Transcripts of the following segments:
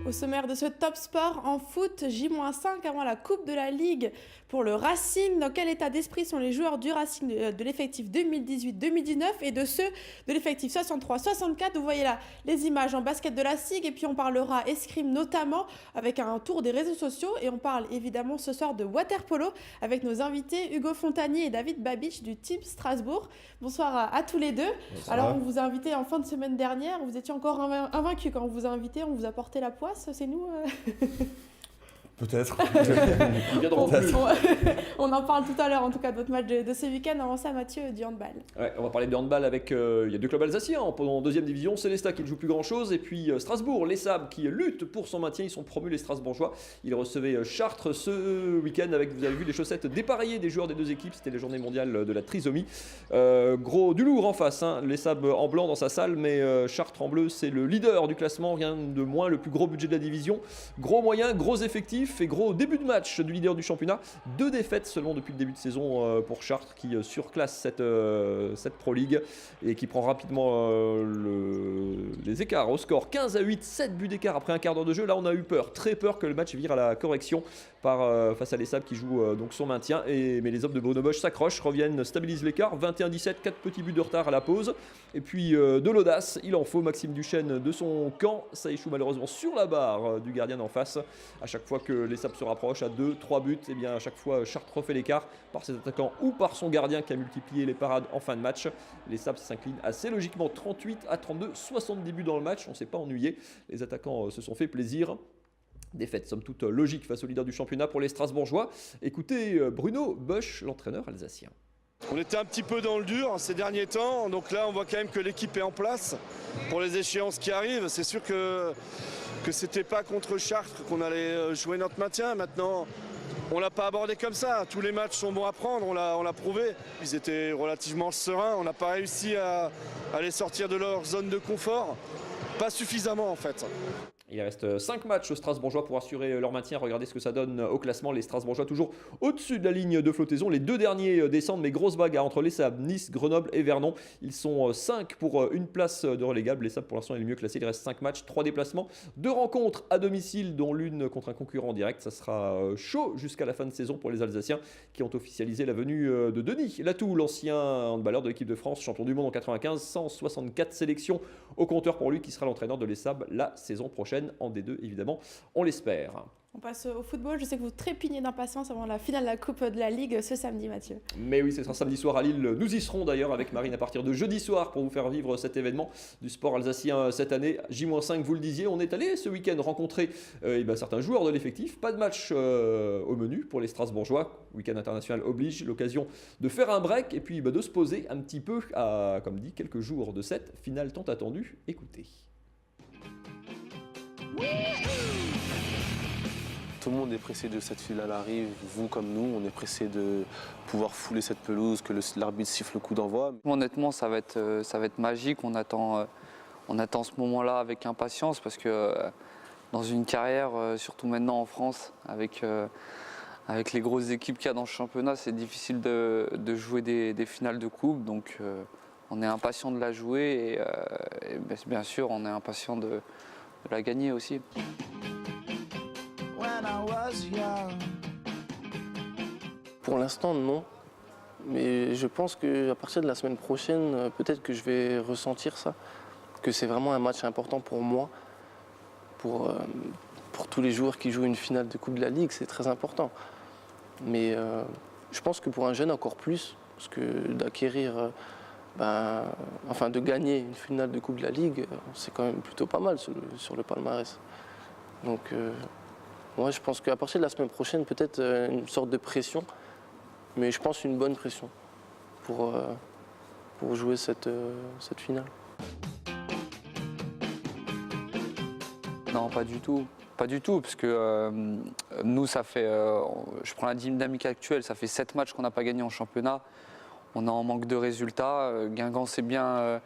Au sommaire de ce Top Sport en foot, J-5 avant la Coupe de la Ligue pour le Racing. Dans quel état d'esprit sont les joueurs du Racing de l'effectif 2018-2019 et de ceux de l'effectif 63-64? Vous voyez là les images en basket de la SIG et puis on parlera escrime notamment avec un tour des réseaux sociaux et on parle évidemment ce soir de waterpolo avec nos invités Hugo Fontanier et David Babich du Team Strasbourg. Bonsoir à tous les deux. Bonsoir. Alors on vous a invité en fin de semaine dernière, vous étiez encore invaincus quand on vous a invité, on vous a porté la poisse, c'est nous Peut-être. On en parle tout à l'heure, en tout cas, de votre match de ce week-end. Avant ça, Mathieu, du handball. Ouais, on va parler de handball avec. Il y a deux clubs alsaciens en deuxième division. Célestat qui ne joue plus grand-chose. Et puis Strasbourg, les Sables qui luttent pour son maintien. Ils sont promus, les Strasbourgeois. Ils recevaient Chartres ce week-end avec, vous avez vu, les chaussettes dépareillées des joueurs des deux équipes. C'était les journées mondiales de la trisomie. Gros, du lourd en face. Hein. Les Sables en blanc dans sa salle, mais Chartres en bleu, c'est le leader du classement. Rien de moins, le plus gros budget de la division. Gros moyens, gros effectifs. Et gros début de match du leader du championnat. 2 défaites seulement depuis le début de saison pour Chartres qui surclasse cette Pro League et qui prend rapidement les écarts au score 15-8, 7 buts d'écart après un quart d'heure de jeu. Là on a eu peur, très peur que le match vire à la correction face à les Sables qui jouent donc son maintien. Mais les hommes de Bruno Bosch s'accrochent, reviennent, stabilisent l'écart. 21-17, 4 petits buts de retard à la pause. Et puis de l'audace, il en faut. Maxime Duchesne de son camp. Ça échoue malheureusement sur la barre du gardien d'en face. À chaque fois que les Sables se rapprochent à 2-3 buts, et bien à chaque fois Chartres refait l'écart par ses attaquants ou par son gardien qui a multiplié les parades en fin de match. Les Sables s'inclinent assez logiquement 38-32, 70 buts dans le match. On ne s'est pas ennuyé. Les attaquants se sont fait plaisir. Défaite somme toute logique face au leader du championnat pour les Strasbourgeois. Écoutez Bruno Bosch, l'entraîneur alsacien. On était un petit peu dans le dur ces derniers temps, donc là on voit quand même que l'équipe est en place pour les échéances qui arrivent. C'est sûr que c'était pas contre Chartres qu'on allait jouer notre maintien. Maintenant, on l'a pas abordé comme ça. Tous les matchs sont bons à prendre, on l'a prouvé. Ils étaient relativement sereins, on n'a pas réussi à les sortir de leur zone de confort. Pas suffisamment en fait. Il reste 5 matchs aux Strasbourgeois pour assurer leur maintien. Regardez ce que ça donne au classement. Les Strasbourgeois toujours au-dessus de la ligne de flottaison. Les deux derniers descendent, mais grosse bagarre entre les Sables, Nice, Grenoble et Vernon. Ils sont 5 pour une place de relégable. Les Sables pour l'instant est le mieux classé. Il reste 5 matchs, 3 déplacements, 2 rencontres à domicile dont l'une contre un concurrent direct. Ça sera chaud jusqu'à la fin de saison pour les Alsaciens qui ont officialisé la venue de Denis Latou, l'ancien handballeur de l'équipe de France, champion du monde en 95, 164 sélections au compteur pour lui qui sera l'entraîneur de les Sables la saison prochaine. En D2 évidemment, on l'espère. On passe au football, je sais que vous trépignez d'impatience avant la finale de la Coupe de la Ligue ce samedi, Mathieu. Mais oui, ce sera samedi soir à Lille, nous y serons d'ailleurs avec Marine à partir de jeudi soir pour vous faire vivre cet événement du sport alsacien cette année. J-5, vous le disiez, on est allé ce week-end rencontrer certains joueurs de l'effectif, pas de match au menu pour les Strasbourgeois, week-end international oblige, l'occasion de faire un break et puis de se poser un petit peu à, comme dit, quelques jours de cette finale tant attendue. Écoutez. Tout le monde est pressé de cette finale arrive, vous comme nous, on est pressé de pouvoir fouler cette pelouse, que l'arbitre siffle le coup d'envoi. Honnêtement, ça va être magique, on attend ce moment-là avec impatience parce que dans une carrière, surtout maintenant en France, avec les grosses équipes qu'il y a dans ce championnat, c'est difficile de jouer des finales de coupe, donc on est impatient de la jouer et bien sûr on est impatient de la gagner aussi. Pour l'instant, non. Mais je pense qu'à partir de la semaine prochaine, peut-être que je vais ressentir ça. Que c'est vraiment un match important pour moi. Pour tous les joueurs qui jouent une finale de Coupe de la Ligue, c'est très important. Mais je pense que pour un jeune, encore plus. Parce que d'acquérir, de gagner une finale de Coupe de la Ligue, c'est quand même plutôt pas mal sur le palmarès. Donc, moi, je pense qu'à partir de la semaine prochaine, peut-être une sorte de pression, mais je pense une bonne pression pour jouer cette finale. Non, pas du tout. Pas du tout, parce que nous, ça fait, je prends la dynamique actuelle, ça fait 7 matchs qu'on n'a pas gagné en championnat. On est en manque de résultats. Guingamp s'est bien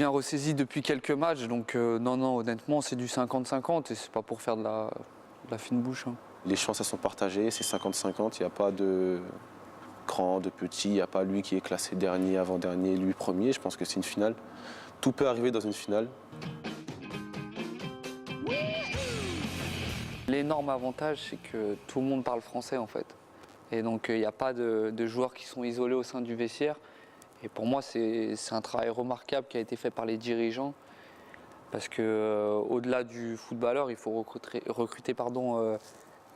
ressaisi depuis quelques matchs. Donc non, honnêtement, c'est du 50-50 et c'est pas pour faire de la fine bouche. Hein. Les chances, elles sont partagées, c'est 50-50. Il n'y a pas de grand, de petit. Il n'y a pas lui qui est classé dernier, avant-dernier, lui premier. Je pense que c'est une finale. Tout peut arriver dans une finale. l'énorme avantage, c'est que tout le monde parle français en fait. Et donc il n'y a pas de joueurs qui sont isolés au sein du vestiaire. Et pour moi, c'est un travail remarquable qui a été fait par les dirigeants. Parce qu'au-delà du footballeur, il faut recruter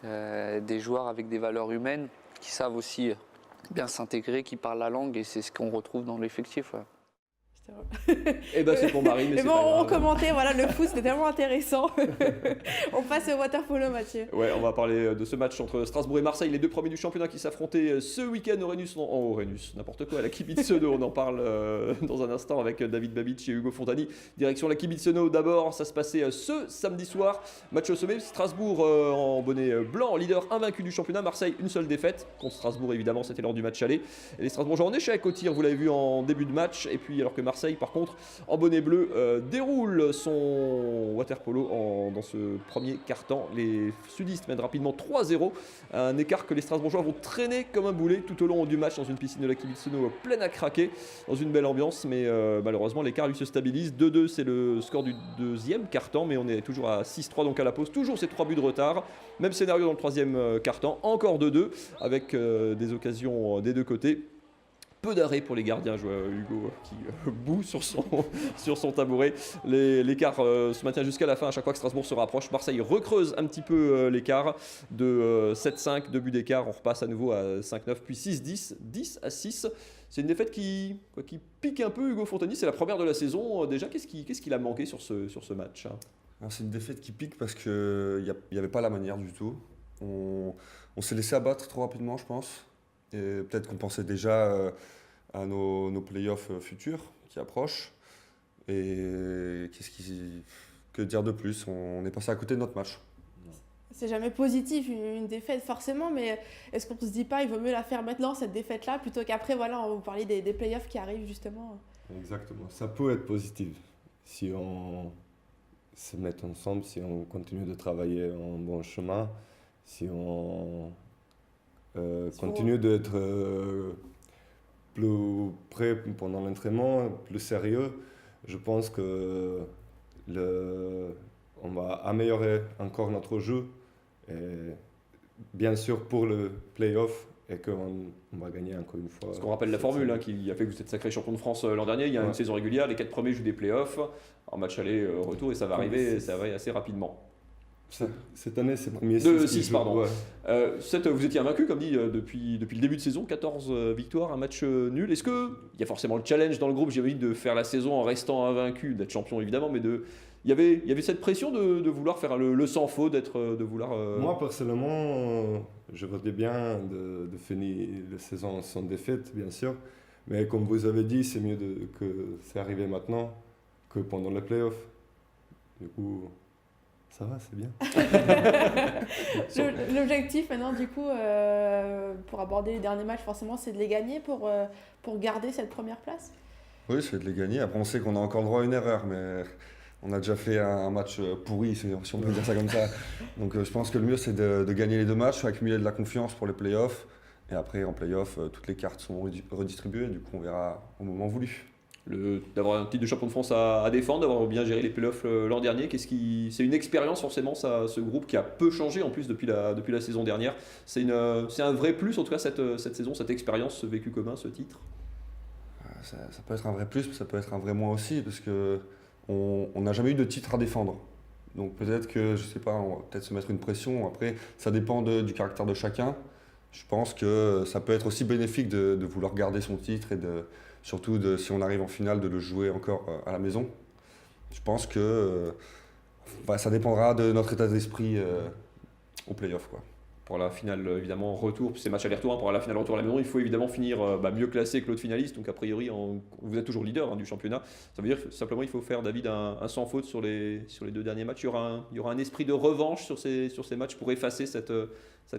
des joueurs avec des valeurs humaines qui savent aussi bien s'intégrer, qui parlent la langue. Et c'est ce qu'on retrouve dans l'effectif. Ouais. Et ben c'est pour Marie, mais c'est bon, pas grave. on commentait, voilà, le foot, c'était tellement intéressant. On passe au water-polo, Mathieu. Ouais, on va parler de ce match entre Strasbourg et Marseille, les deux premiers du championnat qui s'affrontaient ce week-end au Rhenus, n'importe quoi, à la Kibitsono. On en parle dans un instant avec David Babic et Hugo Fontani. Direction la Kibitsono d'abord, ça se passait ce samedi soir. Match au sommet, Strasbourg en bonnet blanc, leader invaincu du championnat. Marseille, une seule défaite. Contre Strasbourg, évidemment, c'était lors du match aller. Et les Strasbourgeois en échec au tir, vous l'avez vu en début de match. Et puis, alors que Marseille, par contre, en bonnet bleu, déroule son water-polo dans ce premier quart-temps. Les sudistes mènent rapidement 3-0. Un écart que les Strasbourgeois vont traîner comme un boulet tout au long du match dans une piscine de la Kibitsono pleine à craquer, dans une belle ambiance. Mais malheureusement, l'écart lui se stabilise. 2-2, c'est le score du deuxième quart-temps. Mais on est toujours à 6-3 donc à la pause. Toujours ces 3 buts de retard. Même scénario dans le troisième quart-temps. Encore 2-2 avec des occasions des deux côtés. Peu d'arrêt pour les gardiens, je vois Hugo qui bout sur son tabouret. L'écart se maintient jusqu'à la fin à chaque fois que Strasbourg se rapproche. Marseille recreuse un petit peu l'écart de 7-5, 2 buts d'écart. On repasse à nouveau à 5-9, puis 6-10, 10-6. C'est une défaite qui pique un peu Hugo Fontani. C'est la première de la saison. Déjà, qu'est-ce qu'il a manqué sur ce match? C'est une défaite qui pique parce qu'il n'y avait pas la manière du tout. On s'est laissé abattre trop rapidement, je pense. Et peut-être qu'on pensait déjà à nos playoffs futurs qui approchent. Et que dire de plus? On est passé à côté de notre match. C'est jamais positif une défaite forcément, mais est-ce qu'on se dit pas il vaut mieux la faire maintenant cette défaite-là plutôt qu'après? Voilà, on va vous parler des playoffs qui arrivent justement. Exactement, ça peut être positif si on se met ensemble, si on continue de travailler en bon chemin, si on continue d'être plus prêt pendant l'entraînement, plus sérieux. Je pense que on va améliorer encore notre jeu, et bien sûr pour le play-off, et qu'on va gagner encore une fois. Parce qu'on rappelle la formule qui a fait que vous êtes sacré champion de France l'an dernier. Il y a une saison régulière, les 4 premiers jouent des playoffs, en match aller, retour, et ça va arriver assez rapidement. Cette année, c'est le premier 6, pardon. Ouais. Vous étiez invaincu, comme dit, depuis le début de saison, 14 victoires, un match nul. Est-ce qu'il y a forcément le challenge dans le groupe, j'imagine, de faire la saison en restant invaincu, d'être champion évidemment, mais il y avait cette pression de vouloir faire le sans faute, de vouloir... Moi, personnellement, je voudrais bien de finir la saison sans défaite, bien sûr. Mais comme vous avez dit, c'est mieux que c'est arrivé maintenant que pendant les playoffs. Du coup... Ça va, c'est bien. L'objectif maintenant, du coup, pour aborder les derniers matchs, forcément, c'est de les gagner pour garder cette première place? Oui, c'est de les gagner. Après, on sait qu'on a encore le droit à une erreur, mais on a déjà fait un match pourri, si on peut dire ça comme ça. Donc je pense que le mieux, c'est de gagner les 2 matchs, accumuler de la confiance pour les playoffs. Et après, en playoffs, toutes les cartes sont redistribuées. Du coup, on verra au moment voulu. D'avoir un titre de champion de France à défendre, d'avoir bien géré les playoffs l'an dernier, c'est une expérience forcément, ce groupe qui a peu changé en plus depuis la saison dernière. C'est un vrai plus en tout cas cette saison, cette expérience, ce vécu commun, ce titre. Ça peut être un vrai plus, mais ça peut être un vrai moins aussi, parce qu'on n'a jamais eu de titre à défendre. Donc peut-être que, je sais pas, on va peut-être se mettre une pression. Après, ça dépend du caractère de chacun. Je pense que ça peut être aussi bénéfique de vouloir garder son titre et surtout si on arrive en finale, de le jouer encore à la maison. Je pense que ça dépendra de notre état d'esprit au play-off, quoi. Pour la finale, évidemment, retour, c'est match aller-retour, pour la finale retour à la maison, il faut évidemment finir mieux classé que l'autre finaliste. Donc a priori, vous êtes toujours leader du championnat. Ça veut dire que simplement il faut faire, David, un sans faute sur les 2 derniers matchs. Il y aura un esprit de revanche sur ces matchs pour effacer cette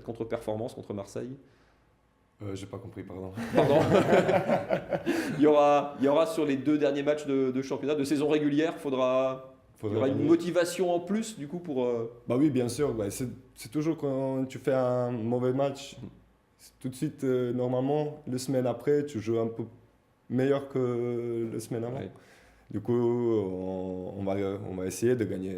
contre-performance contre Marseille. J'ai pas compris, pardon. il y aura sur les 2 derniers matchs de championnat, de saison régulière, il y aura une motivation en plus du coup pour... Bah oui, bien sûr. C'est toujours quand tu fais un mauvais match, tout de suite, normalement, la semaine après, tu joues un peu meilleur que la semaine avant. Ouais. Du coup, on va essayer de gagner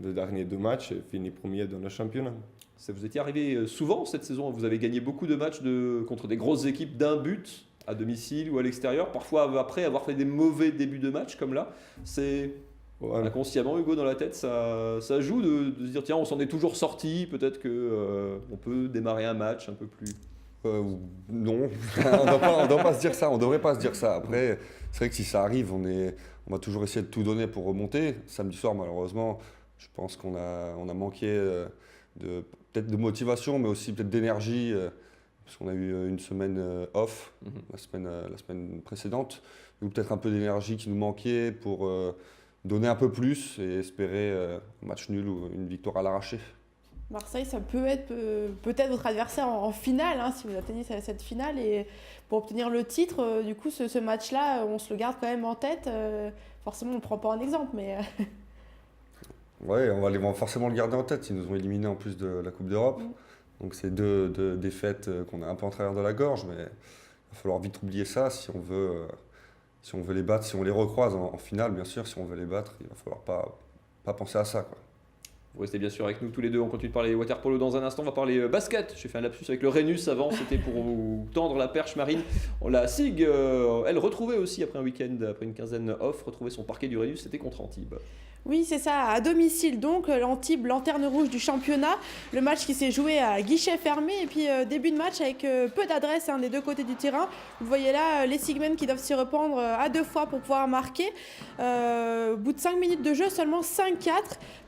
les derniers 2 matchs et finir premier dans le championnat. Ça vous étiez arrivé souvent cette saison, vous avez gagné beaucoup de matchs contre des grosses équipes d'un but à domicile ou à l'extérieur, parfois après avoir fait des mauvais débuts de match comme là. C'est inconsciemment, Hugo, dans la tête, ça joue de se dire tiens, on s'en est toujours sorti, peut-être qu'on peut démarrer un match un peu plus... Non, on ne doit pas se dire ça, on ne devrait pas se dire ça. Après, c'est vrai que si ça arrive, on va toujours essayer de tout donner pour remonter. Samedi soir, malheureusement, je pense qu'on a manqué peut-être de motivation, mais aussi peut-être d'énergie, parce qu'on a eu une semaine off la semaine précédente, ou peut-être un peu d'énergie qui nous manquait pour donner un peu plus et espérer un match nul ou une victoire à l'arraché. Marseille, ça peut être peut-être votre adversaire en finale, hein, si vous atteignez cette finale. Et pour obtenir le titre, du coup, ce match-là, on se le garde quand même en tête. Forcément, on ne prend pas un exemple, mais... Ouais, on va forcément le garder en tête. Ils nous ont éliminés en plus de la Coupe d'Europe. Donc c'est deux défaites qu'on a un peu en travers de la gorge, mais il va falloir vite oublier ça si on veut les battre, si on les recroise en finale, bien sûr, si on veut les battre, il va falloir pas penser à ça, quoi. Vous restez bien sûr avec nous tous les deux, on continue de parler waterpolo dans un instant, on va parler basket. J'ai fait un lapsus avec le Rhenus avant, c'était pour vous tendre la perche marine. La SIG, elle retrouvait aussi après un week-end, après une quinzaine off, retrouvait son parquet du Rhenus, c'était contre Antibes. Oui, c'est ça, à domicile donc, l'Antibes, lanterne rouge du championnat. Le match qui s'est joué à guichet fermé et puis début de match avec peu d'adresse des deux côtés du terrain. Vous voyez là les Sigmen qui doivent s'y reprendre à 2 fois pour pouvoir marquer. Au bout de 5 minutes de jeu, seulement 5-4.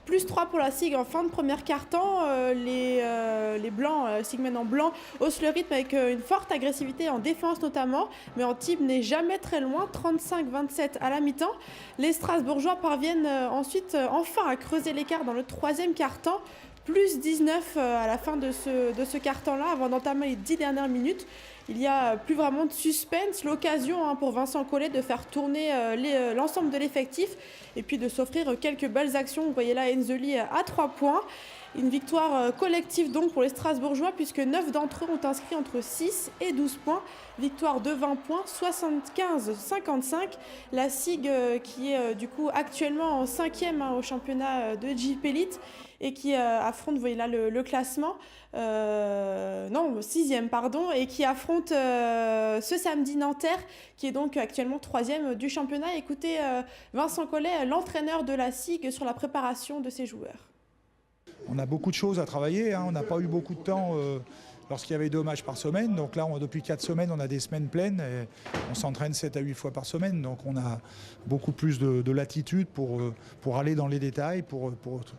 Plus 3 pour la SIG en fin de première quart-temps. Les Blancs, Sigmen en blanc, haussent le rythme avec une forte agressivité en défense notamment. Mais Antibes n'est jamais très loin, 35-27 à la mi-temps. Les Strasbourgeois parviennent ensuite enfin à creuser l'écart dans le 3e quart-temps. Plus 19 à la fin de ce quart-temps-là, avant d'entamer les 10 dernières minutes. Il n'y a plus vraiment de suspense, l'occasion pour Vincent Collet de faire tourner l'ensemble de l'effectif et puis de s'offrir quelques belles actions. Vous voyez là Enzeli à 3 points. Une victoire collective donc pour les Strasbourgeois puisque 9 d'entre eux ont inscrit entre 6 et 12 points. Victoire de 20 points, 75-55. La SIG qui est du coup actuellement en 5e au championnat de JP Elite et qui affronte, vous voyez là le classement, 6e pardon, et qui affronte ce samedi Nanterre qui est donc actuellement 3e du championnat. Écoutez Vincent Collet, l'entraîneur de la SIG sur la préparation de ses joueurs. On a beaucoup de choses à travailler, on n'a pas eu beaucoup de temps lorsqu'il y avait 2 matchs par semaine. Donc là, depuis 4 semaines, on a des semaines pleines et on s'entraîne 7 à 8 fois par semaine. Donc on a beaucoup plus de latitude pour aller dans les détails, pour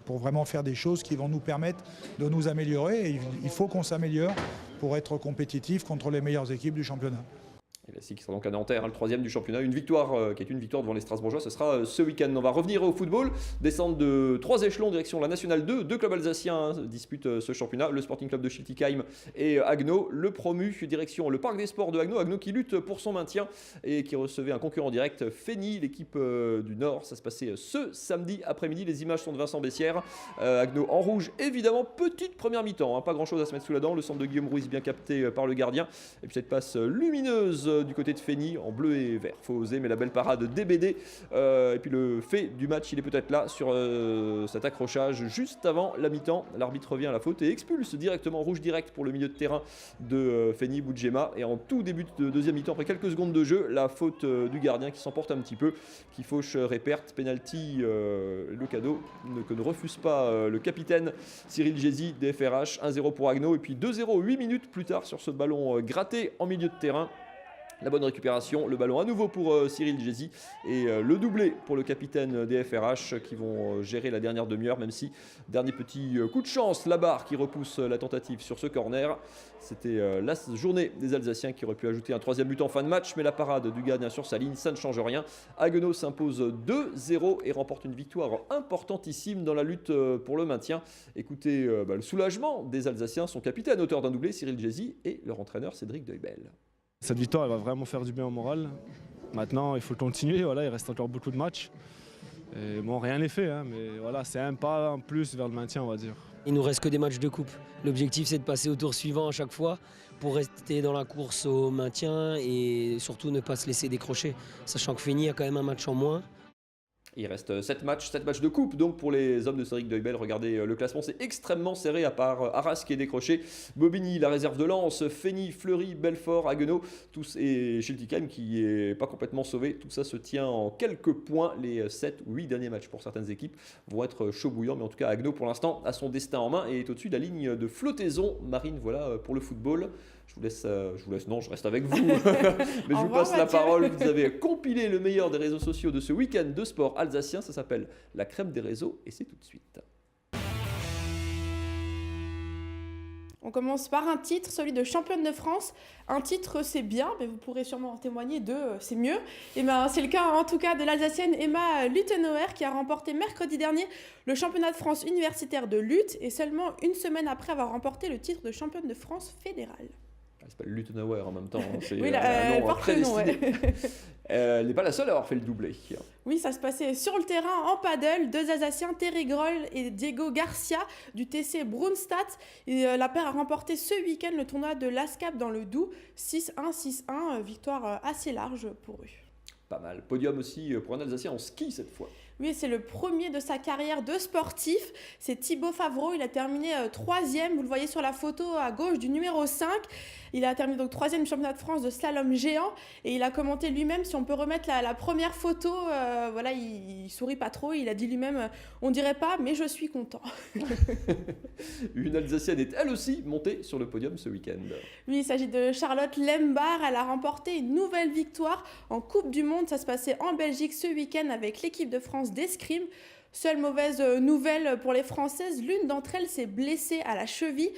vraiment faire des choses qui vont nous permettre de nous améliorer. Et il faut qu'on s'améliore pour être compétitif contre les meilleures équipes du championnat. Et la SIG sera donc à Nanterre, le 3e du championnat. Une victoire qui est une victoire devant les Strasbourgeois, ce sera ce week-end. On va revenir au football, descendre de 3 échelons direction la Nationale 2. 2 clubs alsaciens disputent ce championnat, le Sporting Club de Schiltigheim et Haguenau. Le promu direction le Parc des Sports de Haguenau. Haguenau qui lutte pour son maintien et qui recevait un concurrent direct, Fény, l'équipe du Nord. Ça se passait ce samedi après-midi. Les images sont de Vincent Bessières. Haguenau en rouge, évidemment. Petite première mi-temps, pas grand-chose à se mettre sous la dent. Le centre de Guillaume Ruiz bien capté par le gardien. Et puis cette passe lumineuse du côté de Fény en bleu et vert. Faut oser, mais la belle parade DBD. Et puis le fait du match, il est peut-être là sur cet accrochage juste avant la mi-temps. L'arbitre revient à la faute et expulse directement rouge direct pour le milieu de terrain de Fény Boudjema. Et en tout début de deuxième mi-temps, après quelques secondes de jeu, la faute du gardien qui s'emporte un petit peu, qui fauche Réperte, penalty le cadeau que ne refuse pas le capitaine Cyril Gézy des FRH. 1-0 pour Haguenau et puis 2-0 8 minutes plus tard sur ce ballon gratté en milieu de terrain. La bonne récupération, le ballon à nouveau pour Cyril Gézy et le doublé pour le capitaine des FRH qui vont gérer la dernière demi-heure, même si dernier petit coup de chance, la barre qui repousse la tentative sur ce corner. C'était la journée des Alsaciens qui auraient pu ajouter un 3e but en fin de match, mais la parade du gardien sur sa ligne, ça ne change rien. Haguenau s'impose 2-0 et remporte une victoire importantissime dans la lutte pour le maintien. Écoutez le soulagement des Alsaciens, son capitaine, auteur d'un doublé, Cyril Gézy, et leur entraîneur Cédric Deubel. Cette victoire, elle va vraiment faire du bien au moral. Maintenant, il faut continuer. Voilà, il reste encore beaucoup de matchs. Et bon, rien n'est fait, mais voilà, c'est un pas en plus vers le maintien, on va dire. Il nous reste que des matchs de coupe. L'objectif, c'est de passer au tour suivant à chaque fois pour rester dans la course au maintien et surtout ne pas se laisser décrocher. Sachant que Fény a quand même un match en moins. Il reste 7 matchs de coupe donc pour les hommes de Cédric Deubel. Regardez le classement, c'est extrêmement serré à part Arras qui est décroché, Bobigny, la réserve de Lens, Fény, Fleury, Belfort, Haguenau, tous et Schiltigheim qui est pas complètement sauvé. Tout ça se tient en quelques points. Les 7 ou 8 derniers matchs pour certaines équipes vont être chaud bouillants, mais en tout cas Haguenau pour l'instant a son destin en main et est au-dessus de la ligne de flottaison. Marine, voilà pour le football. Non, je reste avec vous. Mais je vous passe la parole. Vous avez compilé le meilleur des réseaux sociaux de ce week-end de sport alsacien. Ça s'appelle La crème des réseaux et c'est tout de suite. On commence par un titre, celui de championne de France. Un titre, c'est bien, mais vous pourrez sûrement en témoigner c'est mieux. Et ben, c'est le cas en tout cas de l'Alsacienne Emma Luthenauer qui a remporté mercredi dernier le championnat de France universitaire de lutte et seulement une semaine après avoir remporté le titre de championne de France fédérale. Elle s'appelle Luthenauer en même temps. C'est oui, elle porte le nom. Ouais. Elle n'est pas la seule à avoir fait le doublé. Oui, ça se passait sur le terrain en paddle. 2 Alsaciens, Terry Groll et Diego Garcia du TC Brunstadt. Et la paire a remporté ce week-end le tournoi de l'ASCAP dans le Doubs. 6-1, 6-1, victoire assez large pour eux. Pas mal. Podium aussi pour un Alsacien en ski cette fois. Oui, c'est le premier de sa carrière de sportif. C'est Thibaut Favreau. Il a terminé 3e. Vous le voyez sur la photo à gauche du numéro 5. Il a terminé donc 3e du championnat de France de slalom géant. Et il a commenté lui-même, si on peut remettre la première photo, voilà, il sourit pas trop. Il a dit lui-même, on dirait pas, mais je suis content. Une Alsacienne est elle aussi montée sur le podium ce week-end. Oui, il s'agit de Charlotte Lembar. Elle a remporté une nouvelle victoire en Coupe du Monde. Ça se passait en Belgique ce week-end avec l'équipe de France d'escrime. Seule mauvaise nouvelle pour les Françaises, l'une d'entre elles s'est blessée à la cheville.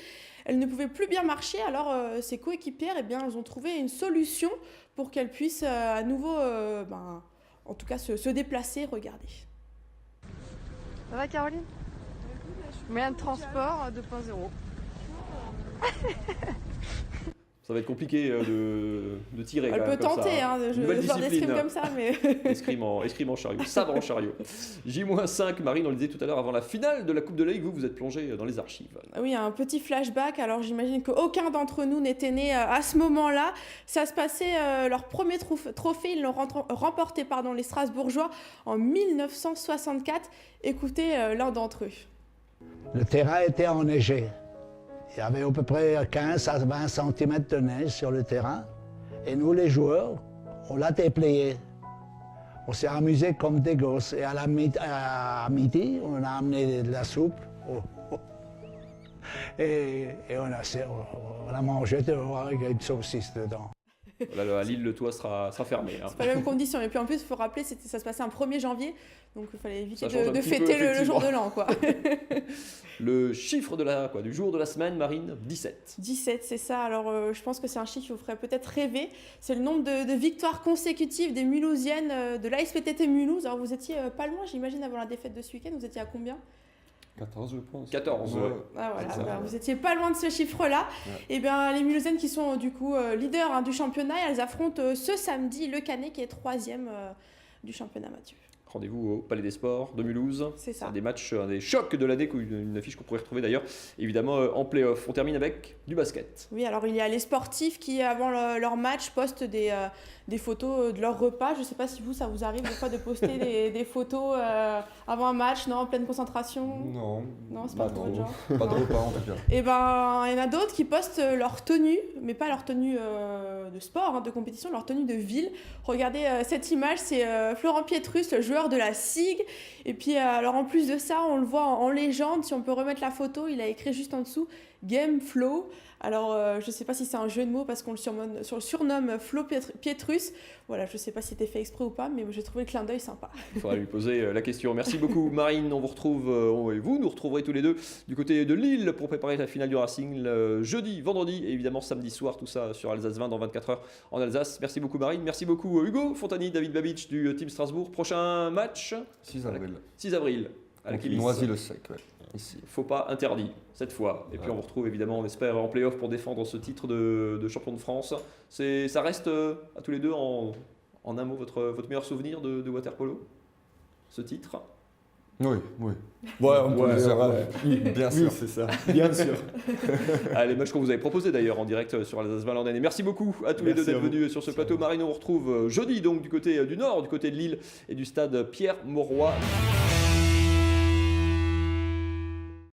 Elle ne pouvait plus bien marcher, alors ses coéquipières, elles ont trouvé une solution pour qu'elle puisse à nouveau, en tout cas, se déplacer. Regardez. Ça va Caroline? Moyen de transport 2.0. Ça va être compliqué de tirer. Elle peut tenter, je vais faire d'escrime comme ça. Mais... escrime en chariot, sabre en chariot. J-5, Marine, on le disait tout à l'heure, avant la finale de la Coupe de la Ligue, vous êtes plongé dans les archives. Oui, un petit flashback. Alors j'imagine qu'aucun d'entre nous n'était né à ce moment-là. Ça se passait, leur premier trophée, ils l'ont remporté, les Strasbourgeois, en 1964. Écoutez l'un d'entre eux. Le terrain était enneigé. Il y avait à peu près 15 à 20 cm de neige sur le terrain. Et nous, les joueurs, on l'a déplayé. On s'est amusés comme des gosses. Et à midi, on a amené de la soupe. Et on a mangé avec une saucisse dedans. Là, à Lille, le toit sera fermé. Hein. C'est pas la même condition. Et puis en plus, il faut rappeler, ça se passait un 1er janvier. Donc il fallait éviter de fêter le jour de l'an. Quoi. Le chiffre du jour de la semaine, Marine, 17. 17, c'est ça. Alors je pense que c'est un chiffre qui vous ferait peut-être rêver. C'est le nombre de victoires consécutives des Mulhousiennes de l'ASPTT Mulhouse. Alors vous étiez pas loin, j'imagine, avant la défaite de ce week-end. Vous étiez à combien ? 14, je pense. 14, ouais. Ah, voilà. Vous étiez pas loin de ce chiffre-là. Ouais. Et bien, les Mulhousiennes qui sont du coup leaders du championnat, elles affrontent ce samedi le Canet qui est 3e du championnat, Mathieu. Rendez-vous au Palais des Sports de Mulhouse. C'est ça. Un des matchs, un des chocs de l'année, une affiche qu'on pourrait retrouver d'ailleurs évidemment en play-off. On termine avec du basket. Oui, alors il y a les sportifs qui, avant leur match, postent des photos de leur repas. Je ne sais pas si ça vous arrive des fois de poster des photos avant un match, non, en pleine concentration. Non, c'est pas trop. Pas de repas en tout cas. Et ben, il y en a d'autres qui postent leur tenue, mais pas leur tenue de sport, de compétition, leur tenue de ville. Regardez cette image, c'est Florent Pietrus, le joueur de la SIG. Et puis, alors en plus de ça, on le voit en légende. Si on peut remettre la photo, il a écrit juste en dessous Game Flow. Alors, je ne sais pas si c'est un jeu de mots parce qu'on le surnomme Flo Pietrus. Voilà, je ne sais pas si c'était fait exprès ou pas, mais j'ai trouvé le clin d'œil sympa. Il faudra lui poser la question. Merci beaucoup, Marine. On vous retrouve, et vous nous retrouverez tous les deux du côté de Lille pour préparer la finale du Racing le jeudi, vendredi et évidemment samedi soir. Tout ça sur Alsace 20 dans 24 heures en Alsace. Merci beaucoup, Marine. Merci beaucoup, Hugo Fontani, David Babic du Team Strasbourg. Prochain match 6 avril. 6 avril. À la Kilis. Noisy-le-Sec, ouais. Ici. Faut pas interdit cette fois. Et puis on vous retrouve évidemment, on espère, en play-off pour défendre ce titre de champion de France. Ça reste à tous les deux en un mot votre meilleur souvenir de water polo, ce titre. Oui, oui. Ouais, on peut le dire, bien sûr. Oui, c'est ça, bien sûr. Les matchs qu'on vous avait proposés d'ailleurs en direct sur Alsace Valendaine. Merci beaucoup à tous les deux d'être venus sur ce plateau. Marine, on retrouve jeudi donc du côté du nord, du côté de Lille et du stade Pierre-Mauroy.